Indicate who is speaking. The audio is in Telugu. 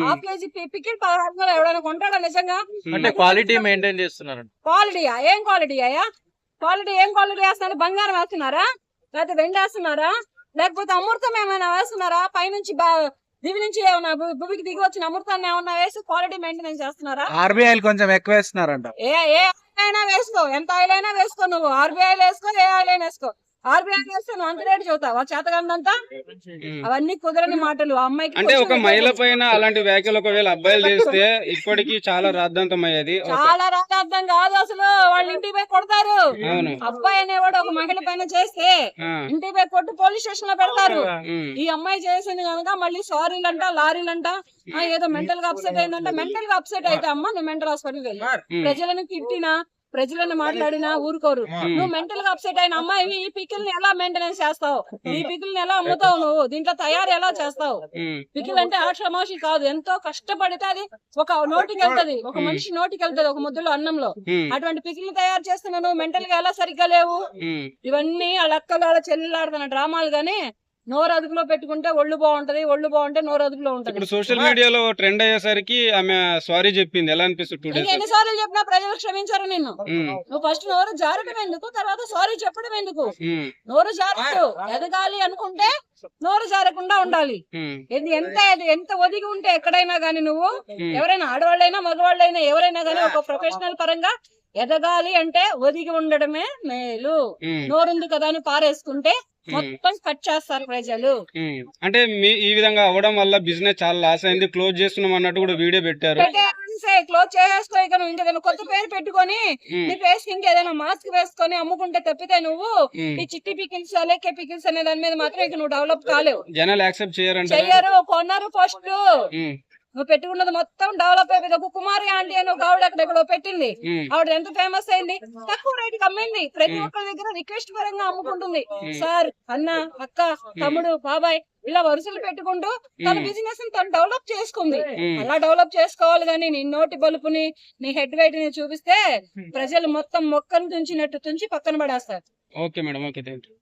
Speaker 1: హాఫ్ కేజీ పికిల్ 1600 ఎవడైనా కొంటాడా నిజంగా?
Speaker 2: అంటే క్వాలిటీ మెయింటైన్ చేస్తున్నారు.
Speaker 1: క్వాలిటీయా? ఏం క్వాలిటీ అయ్యా? ఏం క్వాలిటీ వేస్తున్నారు? బంగారం వేస్తున్నారా, లేకపోతే వెండి వేస్తున్నారా, లేకపోతే అమృతం ఏమైనా వేస్తున్నారా? పైనుంచి దివి నుంచి ఏమన్నా భూమికి దిగి వచ్చిన అమృతాన్ని ఏమన్నా వేసి క్వాలిటీ మెయింటెనెన్స్ చేస్తున్నారా?
Speaker 3: ఆర్బీఐ కొంచెం ఎక్కువ వేస్తున్నారంట.
Speaker 1: ఏ ఆయిల్ అయినా వేసుకో, ఎంత ఆయిల్ అయినా వేసుకో, నువ్వు ఆర్బీఐ వేసుకో, ఏ ఆయిల్ అయినా వేసుకో. ఆర్బీఐ వేస్తే నువ్వు అంత రేటు చెబుతావా? చేతకందంతా అవన్నీ కుదరని మాటలు. ఆ అమ్మాయికి
Speaker 4: అంటే ఒక మహిళ పైన అలాంటి వ్యాఖ్యలు ఒకవేళ అబ్బాయిలు చేస్తే ఇప్పటికీ చాలా రాద్ధాంతం అయ్యేది.
Speaker 1: చాలా రాద్ధాంతం కాదు అసలు, వాళ్ళు ఇంటికి పోయి కొడతారు. అబ్బాయి అనేవాడు ఒక మహిళ పైన చేస్తే ఇంటికి పోయి కొట్టి పోలీస్ స్టేషన్ లో పెడతారు. ఈ అమ్మాయి చేసింది కనుక మళ్ళీ సారీలంట, లారీలంట, ఏదో మెంటల్ గా అప్సెట్ అయిందంట. మెంటల్ గా అప్సెట్ అయితే అమ్మ నువ్వు మెంటల్ హాస్పిటల్ వెళ్ళి ప్రజలను తిట్టినా, ప్రజలను మాట్లాడినా ఊరుకోరు. నువ్వు మెంటల్ గా అప్సెట్ అయిన అమ్మాయి ఈ పికిల్ ని ఎలా మెయింటెనెన్స్ చేస్తావు? ఈ పికిల్ ని ఎలా అమ్ముతావు? నువ్వు దీంట్లో తయారు ఎలా చేస్తావు? పికిల్ అంటే ఆషమాషి కాదు, ఎంతో కష్టపడితే అది ఒక నోటికి వెళ్తది, ఒక మనిషి నోటికి వెళ్తది, ఒక ముద్దులో అన్నంలో. అటువంటి పికిల్ తయారు చేస్తున్నా నువ్వు మెంటల్ గా ఎలా సరిగ్గా లేవు? ఇవన్నీ వాళ్ళ అక్కలు వాళ్ళ చెల్లెలు ఆడుతున్న డ్రామాలు గానీ నోరు అదుపులో పెట్టుకుంటే ఒళ్ళు బాగుంటది, ఒళ్ళు బాగుంటే నోరు అదుపులో ఉంటది.
Speaker 4: ఇప్పుడు సోషల్ మీడియాలో ట్రెండ్ అయ్యేసరికి ఆమె సారీ చెప్పింది. ఎలా అనిపిస్తుంది?
Speaker 1: ఎన్నిసార్లు చెప్పినా ప్రజలు క్షమించారు నిన్ను. నువ్వు ఫస్ట్ నోరు జారడం ఎందుకు, తర్వాత సారీ చెప్పడం ఎందుకు? నోరు జారదు. ఎదగాలి అనుకుంటే నోరు జారకుండా ఉండాలి. ఎంత ఒదిగి ఉంటే ఎక్కడైనా గానీ నువ్వు ఎవరైనా ఆడవాళ్ళైనా మగవాళ్ళైనా ఎవరైనా గానీ ఒక ప్రొఫెషనల్ పరంగా ఎదగాలి అంటే ఒదిగి ఉండడమే మేలు. నోరుంది కదా అని పారేసుకుంటే మొత్తం కట్ చేస్తారు ప్రజలు.
Speaker 4: అంటే ఈ విధంగా అవ్వడం వల్ల బిజినెస్ చాలా లాస్ అయింది, క్లోజ్ చేస్తున్నాం అన్నట్టు కూడా వీడియో పెట్టారు.
Speaker 1: క్లోజ్ చేసేసుకో. ఇక నువ్వు ఇంకేదైనా కొత్త పేరు పెట్టుకొని నీ ఫేస్ కి ఇంకేదైనా మాస్క్ వేసుకొని అమ్ముకుంటే తప్పితే నువ్వు ఈ చిట్టి పికిల్స్, లేకే పికిల్స్ అనే దాని మీద మాత్రం ఇక నువ్వు డెవలప్ కాలేవు.
Speaker 4: జనాలు యాక్సెప్ట్
Speaker 1: చెయ్యరు. కొన్నారు ఫస్ట్. నువ్వు పెట్టుకున్నది మొత్తం డెవలప్ అయిపోయింది. ఒక కుమారి ఆంటీ అని ఒక ఆవిడ అక్కడెక్కడో పెట్టింది. ఆవిడ ఎంత ఫేమస్ అయింది, తక్కువ రేట్ కి అమ్మింది. ప్రతి ఒక్కరి దగ్గర రిక్వెస్ట్ పరంగా అమ్ముకుంటుంది. సార్, అన్న, అక్క, తమ్ముడు, బాబాయ్ ఇలా వరుసలు పెట్టుకుంటూ తన బిజినెస్ ని తను డెవలప్ చేసుకుంది. అలా డెవలప్ చేసుకోవాలి గానీ నీ నోటి బలుపుని, నీ హెడ్ వెయిట్ ని చూపిస్తే ప్రజలు మొత్తం మొక్కను తుంచినట్టు తుంచి పక్కన పడేస్తారు.
Speaker 4: Okay madam, okay, thank you.